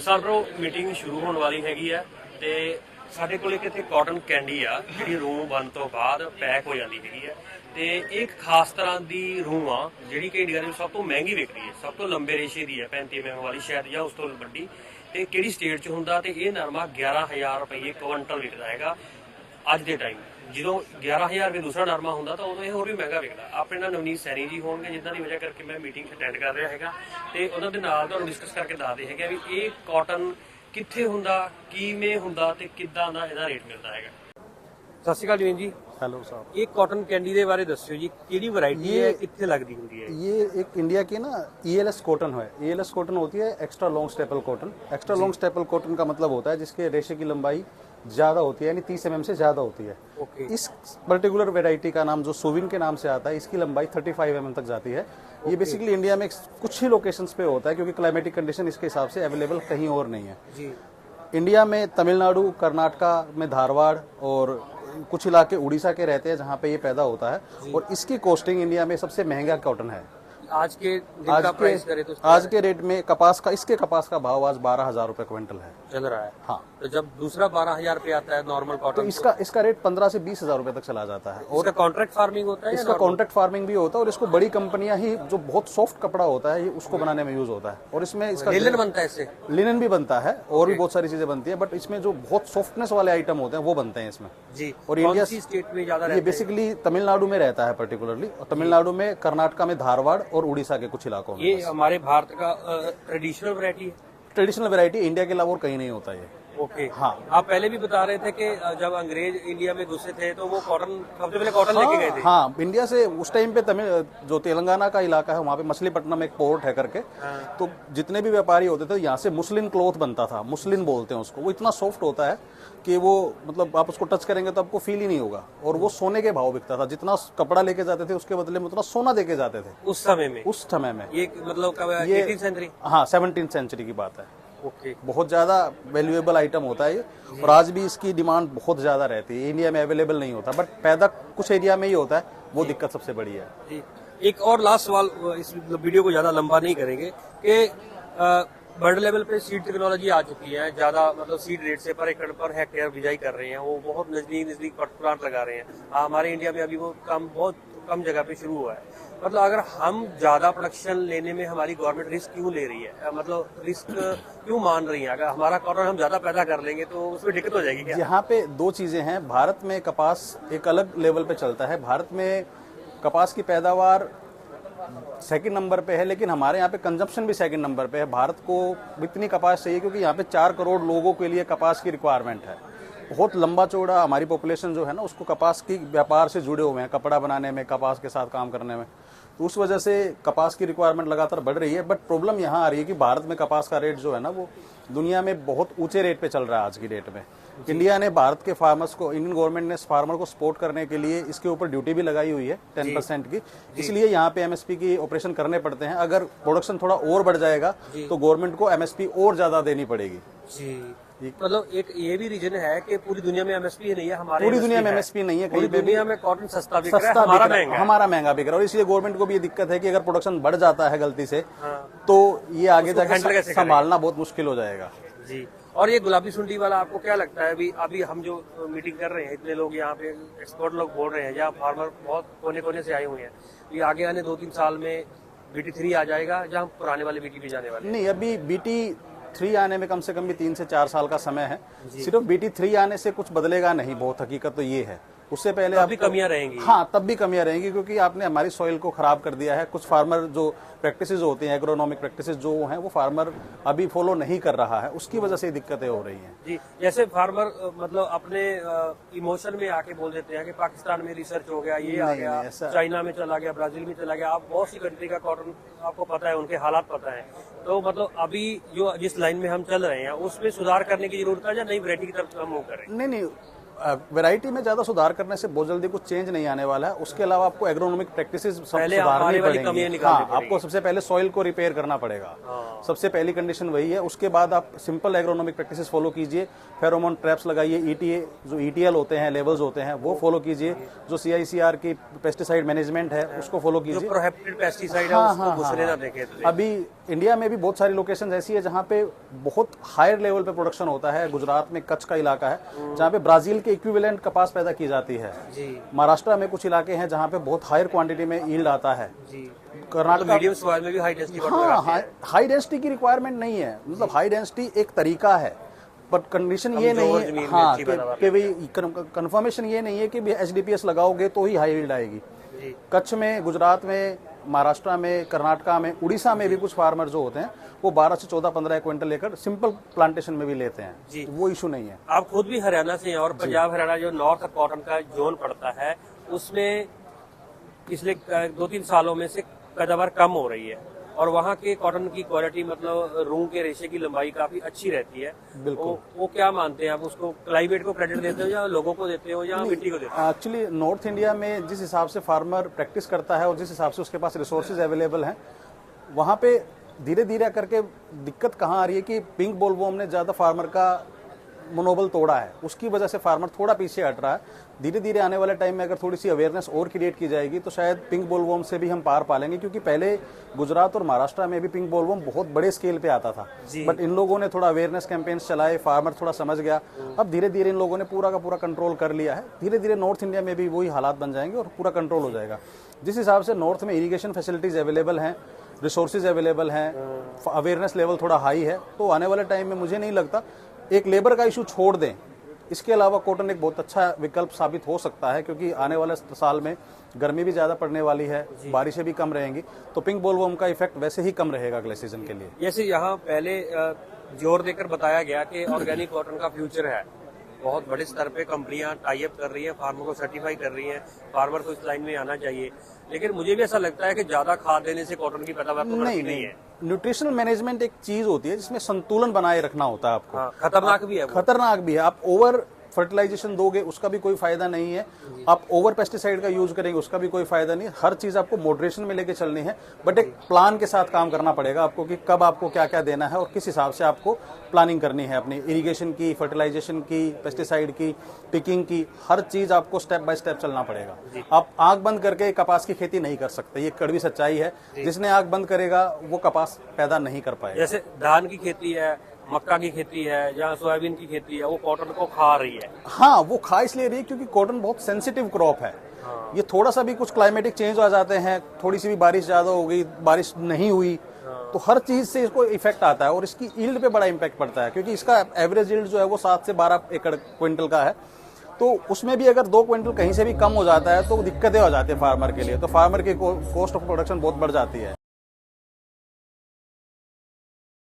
ਕਿਸਾਨ ਭਰਾਓ ਮੀਟਿੰਗ ਸ਼ੁਰੂ ਹੋਣ ਵਾਲੀ ਹੈਗੀ ਆ ਤੇ ਸਾਡੇ ਕੋਲ ਇੱਕ ਇੱਥੇ ਕਾਟਨ ਕੈਂਡੀ ਆ ਜਿਹੜੀ ਰੂਹ ਬਣ ਤੋਂ ਬਾਅਦ ਪੈਕ ਹੋ ਜਾਂਦੀ ਹੈਗੀ ਆ ਤੇ ਇਹ ਇੱਕ ਖਾਸ ਤਰ੍ਹਾਂ ਦੀ ਰੂਹ ਆ ਜਿਹੜੀ ਕਿ ਇੰਡੀਆ ਦੇ ਵਿੱਚ ਸਭ ਤੋਂ ਮਹਿੰਗੀ ਵਿਕਦੀ ਹੈ, ਸਭ ਤੋਂ ਲੰਬੇ ਰੇਸ਼ੇ ਦੀ ਹੈ 35 mm ਵਾਲੀ ਸ਼ਾਇਦ ਜਾਂ ਉਸ ਤੋਂ ਵੱਡੀ। ਤੇ ਕਿਹੜੀ ਸਟੇਟ 'ਚ ਹੁੰਦਾ ਤੇ ਇਹ ਨਰਮਾ 11,000 ਰੁਪਏ ਕੁਇੰਟਲ ਵਿਕਦਾ ਹੈਗਾ ਅੱਜ ਦੇ ਟਾਈਮ। ਜਦੋਂ 11,000 ਰੁਪਏ ਦੂਸਰਾ ਨਰਮਾ ਹੁੰਦਾ ਤਾਂ ਉਦੋਂ ਇਹ ਹੋਰ ਵੀ ਮਹਿੰਗਾ ਵਿਕਦਾ। ਆਪਣੇ ਨਾਲ ਨਵਨੀਤ ਸੈਣੀ ਜੀ ਹੋਣਗੇ ਜਿਨ੍ਹਾਂ ਦੀ ਵਜ੍ਹਾ ਕਰਕੇ ਮੈਂ ਮੀਟਿੰਗ ਅਟੈਂਡ ਕਰ ਰਿਹਾ ਹੈਗਾ ਤੇ ਉਹਨਾਂ ਦੇ ਨਾਲ ਤੁਹਾਨੂੰ ਡਿਸਕਸ ਕਰਕੇ ਦੱਸਦੇ ਹੈਗੇ ਵੀ ਇਹ ਕਾਟਨ ਕਿੱਥੇ ਹੁੰਦਾ, ਕਿਵੇਂ ਹੁੰਦਾ ਤੇ ਕਿੱਦਾਂ ਦਾ ਇਹਦਾ ਰੇਟ ਮਿਲਦਾ ਹੈਗਾ। ਸਤਿ ਸ਼੍ਰੀ ਅਕਾਲ ਜੀਵਨ ਜੀ। हेलो साहब, ਇਹ ਕਾਟਨ ਕੈਂਡੀ ਦੇ ਬਾਰੇ ਦੱਸਿਓ ਜੀ, ਕਿਹੜੀ ਵੈਰਾਈਟੀ ਹੈ, ਕਿੱਥੇ ਲੱਗਦੀ ਹੁੰਦੀ ਹੈ? ये एक इंडिया की ना ELS कॉटन है। ELS कॉटन होती है extra long staple cotton. Extra long staple cotton का मतलब होता है जिसके रेशे की लंबाई ज़्यादा होती है, यानी 30 mm से ज़्यादा होती है। ओके। इस पर्टिकुलर वैरायटी का नाम जो सोविन के नाम से आता है, इसकी लंबाई 35 mm तक जाती है। ये बेसिकली इंडिया में कुछ ही लोकेशंस पे होता है क्योंकि क्लाइमेटिक कंडीशन इसके हिसाब से अवेलेबल कहीं और नहीं है। जी। इंडिया में तमिलनाडु, कर्नाटका में धारवाड़ और कुछ इलाके उड़ीसा के रहते हैं जहाँ पे ये पैदा होता है और इसकी कॉस्टिंग इंडिया में सबसे महंगा कॉटन है। आज के दिन का प्राइस करें तो आज के रेट में इसके कपास का भाव आज 12,000 रुपए क्विंटल है चल रहा है। हाँ, तो जब दूसरा 12,000 रुपये आता है नॉर्मल तो कॉटन, इसका रेट 15 से 20,000 रुपए तक चला जाता है। और कॉन्ट्रैक्ट फार्मिंग होता है? इसका कॉन्ट्रैक्ट फार्मिंग भी होता है और इसको बड़ी कंपनियां ही जो बहुत सॉफ्ट कपड़ा होता है ये उसको बनाने में यूज होता है और इसमें इसका लिनन बनता है इससे? लिनन भी बनता है और भी बहुत सारी चीजें बनती है, बट इसमें जो बहुत सॉफ्टनेस वाले आइटम होते हैं वो बनते हैं इसमें। जी। और इंडिया स्टेट में ज्यादा ये बेसिकली तमिलनाडु में रहता है पर्टिकुलरली, और तमिलनाडु में, कर्नाटका में धारवाड़ और उड़ीसा के कुछ इलाकों में। ये हमारे भारत का ट्रेडिशनल वैरायटी है? ट्रेडिशनल वैरायटी इंडिया के अलावा और कहीं नहीं होता ये। ओके। हाँ। आप पहले भी बता रहे थे कि जब अंग्रेज इंडिया में घुसे थे तो वो कॉटन सबसे पहले कॉटन लेके गए थे। हाँ, इंडिया से उस टाइम पे जो तेलंगाना का इलाका है वहाँ पे मछलीपट्टनम एक पोर्ट है करके, तो जितने भी व्यापारी होते थे यहाँ से मुस्लिन क्लॉथ बनता था। मुस्लिन बोलते हैं उसको। वो इतना सॉफ्ट होता है कि वो मतलब आप उसको टच करेंगे तो आपको फील ही नहीं होगा, और वो सोने के भाव बिकता था। जितना कपड़ा लेके जाते थे उसके बदले में उतना सोना देके जाते थे उस समय में। ये मतलब कब 18th सेंचुरी? हाँ, 17th सेंचुरी की बात है। ओके। बहुत ज्यादा वैल्यूएबल आइटम होता है ये, और आज भी इसकी डिमांड बहुत ज्यादा रहती है। इंडिया में अवेलेबल नहीं होता, बट पैदा कुछ एरिया में ही होता है, वो दिक्कत सबसे बड़ी है। जी। एक और लास्ट सवाल, इस वीडियो को ज्यादा लंबा नहीं करेंगे, कि बर्ड लेवल पे सीड टेक्नोलॉजी आ चुकी है, ज्यादा मतलब सीड रेट से पर एकड़ पर हेक्टेयर बिजाई कर रहे हैं, वो बहुत नजदीक प्लांट लगा रहे हैं। हमारे इंडिया में अभी वो बहुत कम जगह पे शुरू हुआ है। मतलब अगर हम ज्यादा प्रोडक्शन लेने में हमारी गवर्नमेंट रिस्क क्यों ले रही है, मतलब रिस्क क्यों मान रही है? अगर हमारा कॉटन हम ज्यादा पैदा कर लेंगे तो उसमें दिक्कत हो जाएगी क्या? यहाँ पे दो चीजें हैं। भारत में कपास एक अलग लेवल पे चलता है। भारत में कपास की पैदावार सेकंड नंबर पे है, लेकिन हमारे यहाँ पे कंजम्पशन भी सेकंड नंबर पे है। भारत को इतनी कपास चाहिए क्योंकि यहाँ पे 4 करोड़ लोगों के लिए कपास की रिक्वायरमेंट है। बहुत लंबा चौड़ा हमारी पॉपुलेशन जो है ना उसको कपास की व्यापार से जुड़े हुए हैं, कपड़ा बनाने में, कपास के साथ काम करने में। तो उस वजह से कपास की रिक्वायरमेंट लगातार बढ़ रही है। बट प्रॉब्लम यहाँ आ रही है कि भारत में कपास का रेट जो है ना वो दुनिया में बहुत ऊंचे रेट पे चल रहा है आज की डेट में। इंडिया ने भारत के फार्मर्स को, इंडियन गवर्नमेंट ने फार्मर को सपोर्ट करने के लिए इसके ऊपर ड्यूटी भी लगाई हुई है 10% की। इसलिए यहाँ पे एमएसपी की ऑपरेशन करने पड़ते हैं। अगर प्रोडक्शन थोड़ा और बढ़ जाएगा तो गवर्नमेंट को एमएसपी और ज्यादा देनी पड़ेगी। जी। मतलब एक ये भी रीजन है कि पूरी दुनिया में एमएसपी नहीं है, हमारे पूरी दुनिया में एमएसपी नहीं है, कहीं पे दुनिया में कॉटन सस्ता बिक रहा है, हमारा महंगा बिक रहा है। और इसलिए गवर्नमेंट को भी ये दिक्कत है कि अगर प्रोडक्शन बढ़ जाता है गलती से तो ये आगे जाकर संभालना बहुत मुश्किल हो जाएगा। जी। और ये गुलाबी सुंडी वाला आपको क्या लगता है? अभी हम जो मीटिंग कर रहे हैं, इतने लोग यहाँ पे एक्सपर्ट लोग बोल रहे हैं, जहाँ फार्मर बहुत कोने कोने से आए हुए हैं, ये आगे आने 2-3 साल में BT3 आ जाएगा जहाँ पुराने वाले BT भी जाने वाले? नहीं, अभी BT3 आने में कम से कम भी 3 से 4 साल का समय है। सिर्फ BT3 आने से कुछ बदलेगा नहीं, बहुत हकीकत तो ये है। उससे पहले अभी कमियां रहेंगी। हाँ, तब भी कमियां रहेंगी क्योंकि आपने हमारी सॉइल को खराब कर दिया है। कुछ फार्मर जो प्रैक्टिसेस होती हैं, एग्रोनॉमिक प्रैक्टिसेस जो हैं, वो फार्मर अभी फॉलो नहीं कर रहा है, उसकी वजह से दिक्कतें हो रही हैं। जी। जैसे फार्मर मतलब अपने इमोशन में आके बोल देते हैं कि पाकिस्तान में रिसर्च हो गया, ये आ गया, चाइना में चला गया, ब्राजील में चला गया। आप बहुत सी कंट्री का कॉटन आपको पता है, उनके हालात पता है। तो मतलब अभी जो जिस लाइन में हम चल रहे हैं उसमें सुधार करने की जरूरत है या नई वैरायटी की तरफ हम मूव करें? नहीं, वैरायटी में ज्यादा सुधार करने से बहुत जल्दी कुछ चेंज नहीं आने वाला है। उसके अलावा आपको एग्रोनॉमिक प्रैक्टिसेस सुधारनी पड़ेंगी। हाँ, आपको सबसे पहले सॉइल को रिपेयर करना पड़ेगा। सबसे पहली कंडीशन वही है। उसके बाद आप सिंपल एग्रोनॉमिक प्रैक्टिसेस फॉलो कीजिए। फेरोमोन ट्रैप्स लगाइए, ETA जो ETL होते हैं, लेवल्स होते हैं, वो फॉलो कीजिए। जो CICR की पेस्टिसाइड मैनेजमेंट है उसको फॉलो कीजिए। प्रोहिबिटेड पेस्टिसाइड है उसको घुसने ना दें। अभी इंडिया में भी बहुत सारी लोकेशन ऐसी है जहाँ पे बहुत हायर लेवल पे प्रोडक्शन होता है। गुजरात में कच्छ का इलाका है जहाँ पे ब्राजील के इक्विवेलेंट कपास पैदा की जाती है जी महाराष्ट्र में कुछ इलाके हैं जहाँ पे बहुत हायर क्वांटिटी में यील्ड आता है। जी कर्नाटक मीडियम सॉइल में भी हाई डेंसिटी हाँ, हाई डेंसिटी की रिक्वायरमेंट नहीं है, मतलब हाई डेंसिटी एक तरीका है, बट कंडीशन ये नहीं जमीन है में हाँ अच्छी पैदावार कि भाई कंफर्मेशन ये नहीं है कि HDPS लगाओगे तो ही हाई यील्ड आएगी। जी कच्छ में, गुजरात में, महाराष्ट्र में, कर्नाटका में, उड़ीसा में भी कुछ फार्मर जो होते हैं वो 12 से 14-15 क्विंटल लेकर सिंपल प्लांटेशन में भी लेते हैं जी। तो वो इशू नहीं है। आप खुद भी हरियाणा से हैं और पंजाब हरियाणा जो नॉर्थ कॉटन का जोन पड़ता है उसमें पिछले 2-3 सालों में से पैदावार कम हो रही है और वहाँ के कॉटन की क्वालिटी मतलब रूम के रेशे की लंबाई काफी अच्छी रहती है। बिल्कुल। वो क्या मानते हैं आप, उसको क्लाइमेट को क्रेडिट देते हो या लोगों को देते हो या मिट्टी को देते हो? एक्चुअली नॉर्थ इंडिया में जिस हिसाब से फार्मर प्रैक्टिस करता है और जिस हिसाब से उसके पास रिसोर्सेज अवेलेबल हैं वहाँ पे धीरे धीरे करके दिक्कत कहाँ आ रही है कि पिंक बोलवॉर्म ने ज़्यादा फार्मर का मनोबल तोड़ा है, उसकी वजह से फार्मर थोड़ा पीछे हट रहा है। धीरे धीरे आने वाले टाइम में अगर थोड़ी सी अवेयरनेस और क्रिएट की जाएगी तो शायद पिंक बोलवॉर्म से भी हम पार पा लेंगे, क्योंकि पहले गुजरात और महाराष्ट्र में भी पिंक बोलवॉर्म बहुत बड़े स्केल पे आता था, बट इन लोगों ने थोड़ा अवेयरनेस कैंपेन्स चलाए, फार्मर थोड़ा समझ गया, अब धीरे धीरे इन लोगों ने पूरा का पूरा कंट्रोल कर लिया है। धीरे धीरे नॉर्थ इंडिया में भी वही हालात बन जाएंगे और पूरा कंट्रोल हो जाएगा। जिस हिसाब से नॉर्थ में इरीगेशन फैसिलिटीज अवेलेबल हैं, रिसोर्सेज अवेलेबल हैं, अवेयरनेस लेवल थोड़ा हाई है, तो आने वाले टाइम में मुझे नहीं लगता एक लेबर का इशू छोड़ दें, इसके अलावा कॉटन एक बहुत अच्छा विकल्प साबित हो सकता है, क्योंकि आने वाले साल में गर्मी भी ज़्यादा पड़ने वाली है, बारिशें भी कम रहेंगी, तो पिंक बोलवॉर्म का इफेक्ट वैसे ही कम रहेगा अगले सीजन के लिए। जैसे यहाँ पहले जोर देकर बताया गया कि ऑर्गेनिक कॉटन का फ्यूचर है, बहुत बड़े स्तर पे कंपनियां टाई अप कर रही हैं, फार्मर को सर्टिफाई कर रही हैं, फार्मर को इस लाइन में आना चाहिए, लेकिन मुझे भी ऐसा लगता है कि ज्यादा खाद देने से कॉटन की पैदावार तो बढ़ती नहीं है। न्यूट्रिशनल मैनेजमेंट एक चीज होती है जिसमें संतुलन बनाए रखना होता है आपको। हाँ, खतरनाक भी है वो। खतरनाक भी है। आप ओवर फर्टिलाइजेशन दोगे उसका भी कोई फायदा नहीं है, आप ओवर पेस्टिसाइड का यूज करेंगे उसका भी कोई फायदा नहीं है। हर चीज आपको मॉडरेशन में लेके चलनी है, बट एक प्लान के साथ काम करना पड़ेगा आपको कि कब आपको क्या क्या देना है और किस हिसाब से आपको प्लानिंग करनी है अपनी इरिगेशन की, फर्टिलाइजेशन की, पेस्टिसाइड की, पिकिंग की, हर चीज आपको स्टेप बाय स्टेप चलना पड़ेगा। आप आंख बंद करके कपास की खेती नहीं कर सकते, ये कड़वी सच्चाई है। जिसने आंख बंद करेगा वो कपास पैदा नहीं कर पाएगा। जैसे धान की खेती है, मक्का की खेती है या सोयाबीन की खेती है, वो कॉटन को खा रही है। हाँ, वो खा इसलिए रही है क्योंकि कॉटन बहुत सेंसिटिव क्रॉप है। ये थोड़ा सा भी कुछ क्लाइमेटिक चेंज आ जाते हैं, थोड़ी सी भी बारिश ज्यादा हो गई, बारिश नहीं हुई, तो हर चीज से इसको इफेक्ट आता है और इसकी यील्ड पे बड़ा इम्पैक्ट पड़ता है, क्योंकि इसका एवरेज यील्ड जो है वो 7 से 12 एकड़ क्विंटल का है। तो उसमें भी अगर 2 क्विंटल कहीं से भी कम हो जाता है तो दिक्कतें हो जाती है फार्मर के लिए, तो फार्मर की कॉस्ट ऑफ प्रोडक्शन बहुत बढ़ जाती है।